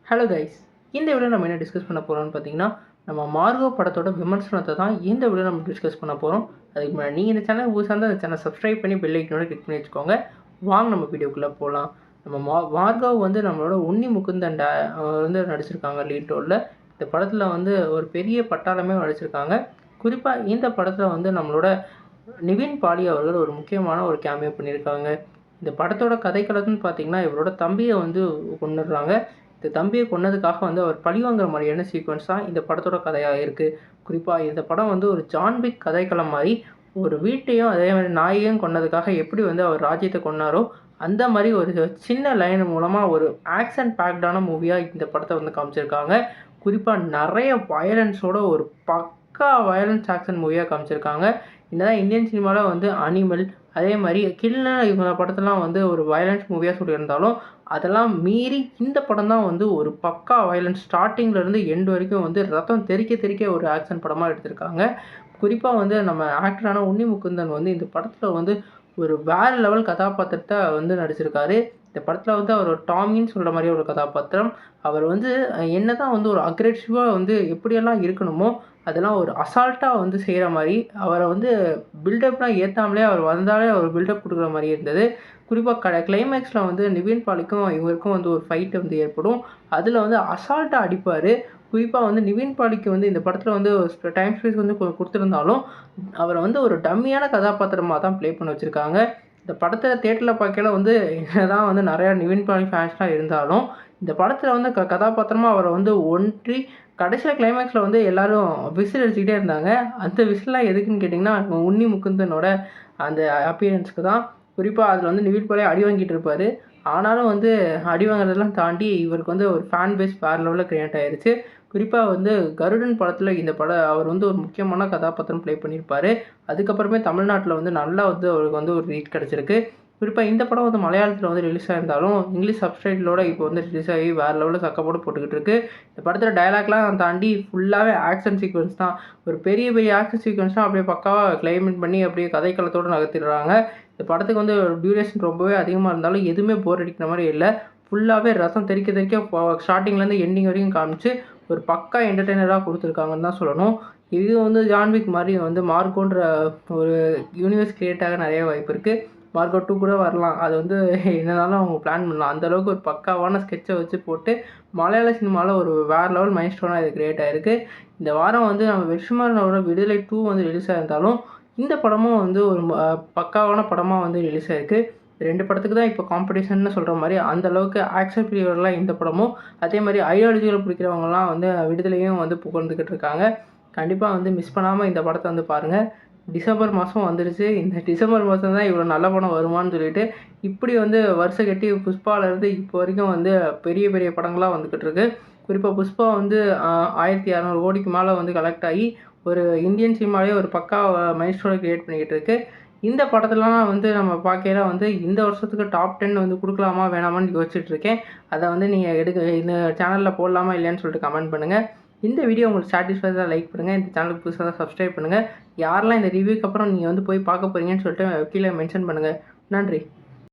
Hello guys, இந்த video நம்ம என்ன டிஸ்கஸ் பண்ண போகிறோம்னு பார்த்தீங்கன்னா, நம்ம மார்கோ படத்தோட விமர்சனத்தை தான் இந்த வீடியோ நம்ம டிஸ்கஸ் பண்ண போகிறோம். அதுக்கு முன்னாடி நீங்கள் இந்த சேனல் புதுசாக அந்த சேனல் சப்ஸ்கிரைப் பண்ணி பெல் ஐக்கனோட கிளிக் பண்ணி வச்சுக்கோங்க. வாங்க நம்ம வீடியோக்குள்ளே போகலாம். நம்ம மார்கோ வந்து நம்மளோட உன்னி முகுந்தன் வந்து நடிச்சிருக்காங்க லீட் ரோலில். இந்த படத்தில் வந்து ஒரு பெரிய பட்டாளமே நடிச்சிருக்காங்க. குறிப்பாக இந்த படத்தில் வந்து நம்மளோட நிவின் பாலி அவர்கள் ஒரு முக்கியமான ஒரு கேமியோ பண்ணியிருக்காங்க. இந்த படத்தோட கதைக்களத்துன்னு பார்த்தீங்கன்னா, இவரோட தம்பியை வந்து கொண்டுடுறாங்க. இந்த தம்பியை கொன்னதுக்காக வந்து அவர் பழிவாங்குற மாதிரியான சீக்வன்ஸ் தான் இந்த படத்தோட கதையாக இருக்குது. குறிப்பாக இந்த படம் வந்து ஒரு ஜான்விக் கதைக்களம் மாதிரி, ஒரு வீட்டையும் அதே மாதிரி நாயையும் கொன்னதுக்காக எப்படி வந்து அவர் ராஜ்யத்தை கொன்னாரோ அந்த மாதிரி ஒரு சின்ன லைன் மூலமாக ஒரு ஆக்ஷன் பேக்டான மூவியாக இந்த படத்தை வந்து காமிச்சிருக்காங்க. குறிப்பாக நிறைய வயலன்ஸோட ஒரு பக்கா வயலன்ஸ் ஆக்ஷன் மூவியாக காமிச்சிருக்காங்க. என்னதான் இந்தியன் சினிமாவில் வந்து அனிமல் அதே மாதிரி கில்னா இவங்க படத்தெல்லாம் வந்து ஒரு வயலன்ஸ் மூவியாக சொல்லியிருந்தாலும் அதெல்லாம் மீறி இந்த படம் தான் வந்து ஒரு பக்கா வயலன்ஸ் ஸ்டார்டிங்லேருந்து எண்டு வரைக்கும் வந்து ரத்தம் தெறிக்க ஒரு ஆக்ஷன் படமாக எடுத்திருக்காங்க. குறிப்பாக வந்து நம்ம ஆக்டரான உன்னி முகுந்தன் வந்து இந்த படத்தில் வந்து ஒரு வேறு லெவல் கதாபாத்திரத்தை வந்து நடிச்சிருக்காரு. இந்த படத்தில் வந்து அவர் ஒரு டாமின்னு சொல்கிற மாதிரி ஒரு கதாபாத்திரம். அவர் வந்து என்ன தான் வந்து ஒரு அக்ரெசிவாக வந்து எப்படியெல்லாம் இருக்கணுமோ அதெல்லாம் ஒரு அசால்ட்டாக வந்து செய்கிற மாதிரி, அவரை வந்து பில்டப்லாம் ஏற்றாமலே அவர் வந்தாலே அவர் பில்டப் கொடுக்குற மாதிரி இருந்தது. குறிப்பாக கிளைமேக்ஸில் வந்து நிவின் பாலிக்கும் இவருக்கும் வந்து ஒரு ஃபைட் வந்து ஏற்படும். அதில் வந்து அசால்ட்டாக அடிப்பார். குறிப்பாக வந்து நிவின் பாலிக்கு வந்து இந்த படத்தில் வந்து டைம் ஸ்பேஸ் வந்து கொடுத்துருந்தாலும் அவரை வந்து ஒரு டம்மியான கதாபாத்திரமாக தான் ப்ளே பண்ண வச்சுருக்காங்க. இந்த படத்தை தேட்டரில் பார்க்கல வந்து என்னதான் வந்து நிறையா நிவின் பாலி ஃபேன்ஸ்லாம் இருந்தாலும் இந்த படத்தில் வந்து கதாபாத்திரமாக அவரை வந்து ஒன்றி கடைசியில் கிளைமேக்ஸில் வந்து எல்லோரும் விசில் அடிச்சுக்கிட்டே இருந்தாங்க. அந்த விசில்லாம் எதுக்குன்னு கேட்டிங்கன்னா, உன்னி முகுந்தனோட அந்த அப்பியரன்ஸ்க்கு தான். குறிப்பாக அதில் வந்து நிவின் பாலி அடி வாங்கிட்டு இருப்பார். ஆனாலும் வந்து அடி வாங்குறதெல்லாம் தாண்டி இவருக்கு வந்து ஒரு ஃபேன் பேஸ் வேறு லெவலில் க்ரியேட் ஆகிருச்சு. குறிப்பாக வந்து கருடன் படத்தில் இந்த அவர் வந்து ஒரு முக்கியமான கதாபாத்திரம் ப்ளே பண்ணியிருப்பார். அதுக்கப்புறமே தமிழ்நாட்டில் வந்து நல்லா வந்து அவருக்கு வந்து ஒரு ரீச் கிடச்சிருக்கு. குறிப்பாக இந்த படம் வந்து மலையாளத்தில் வந்து ரிலீஸ் ஆகிருந்தாலும் இங்கிலீஷ் சப்டைட்டிலோட இப்போ வந்து ரிலீஸ் ஆகி வேறு லெவலில் சக்கப்போட்டு போட்டுக்கிட்டு இருக்குது. இந்த படத்தில் டைலாக்லாம் தாண்டி ஃபுல்லாகவே ஆக்ஷன் சீக்வன்ஸ் தான். ஒரு பெரிய ஆக்ஷன் சீக்வன்ஸ்லாம் அப்படியே பக்காவாக கிளைமேட் பண்ணி அப்படியே கதைக்களத்தோடு நகர்த்திடுறாங்க. இந்த படத்துக்கு வந்து டியூரேஷன் ரொம்பவே அதிகமாக இருந்தாலும் எதுவுமே போர் அடிக்கிற மாதிரி இல்லை. ஃபுல்லாகவே ரசம் தெறிக்க ஸ்டார்டிங்லேருந்து எண்டிங் வரைக்கும் காமிச்சு ஒரு பக்கா என்டர்டெய்னராக கொடுத்துருக்காங்கன்னு தான் சொல்லணும். இது வந்து ஜான்விக் மாதிரி வந்து மார்கோன்ற ஒரு யூனிவர்ஸ் கிரியேட் ஆக நிறைய வாய்ப்பு இருக்குது. மார்க்கோ 2 கூட வரலாம். அது வந்து என்னனாலும் அவங்க பிளான் பண்ணலாம். அந்தளவுக்கு ஒரு பக்காவான ஸ்கெட்சை வச்சு போட்டு மலையாள சினிமாவில் ஒரு வேறு லெவல் மைல் ஸ்டோனாக இது கிரியேட் ஆகிருக்கு. இந்த வாரம் வந்து நம்ம வெற்றிமாறனோட விடுதலை 2 வந்து ரிலீஸ் ஆகிருந்தாலும் இந்த படமும் வந்து ஒரு பக்காவான படமாக வந்து ரிலீஸ் ஆகிருக்கு. 2 படத்துக்கு தான் இப்போ காம்படிஷன்னு சொல்கிற மாதிரி அந்தளவுக்கு ஆக்ஷன் பிரியர்லாம் இந்த படமும் அதே மாதிரி ஐடியாலஜிகளை பிடிக்கிறவங்கலாம் வந்து விடுதலையும் வந்து புகழ்ந்துக்கிட்டு இருக்காங்க. கண்டிப்பாக வந்து மிஸ் பண்ணாமல் இந்த படத்தை வந்து பாருங்கள். டிசம்பர் மாதம் வந்துருச்சு. இந்த டிசம்பர் மாதம் தான் இவ்வளோ நல்ல படம் வருமானு சொல்லிட்டு இப்படி வந்து வருஷம் கட்டி புஷ்பாவிலேருந்து இப்போ வரைக்கும் வந்து பெரிய படங்களாக வந்துக்கிட்டு இருக்கு. குறிப்பாக புஷ்பா வந்து 1600 கோடிக்கு மேலே வந்து கலெக்ட் ஆகி ஒரு இந்தியன் சினிமாவே ஒரு பக்கா மைல்ஸ்டோனை க்ரியேட் பண்ணிக்கிட்டு இருக்கு. இந்த படத்துலலாம் வந்து நம்ம பார்க்கையில வந்து இந்த வருஷத்துக்கு டாப் 10 வந்து கொடுக்கலாமா வேணாமான்னு யோசிச்சுட்டு இருக்கேன். அதை வந்து நீங்கள் இந்த சேனலில் போடலாமா இல்லையான்னு சொல்லிட்டு கமெண்ட் பண்ணுங்கள். இந்த வீடியோ உங்களுக்கு சாட்டிஸ்ஃபைடாக லைக் பண்ணுங்கள். இந்த சேனலுக்கு புதுசாக சப்ஸ்கிரைப் பண்ணுங்கள். யாரெல்லாம் இந்த ரிவ்யூக்கு அப்புறம் நீங்கள் வந்து போய் பார்க்க போகிறீங்கன்னு சொல்லிட்டு கீழே மென்ஷன் பண்ணுங்கள். நன்றி.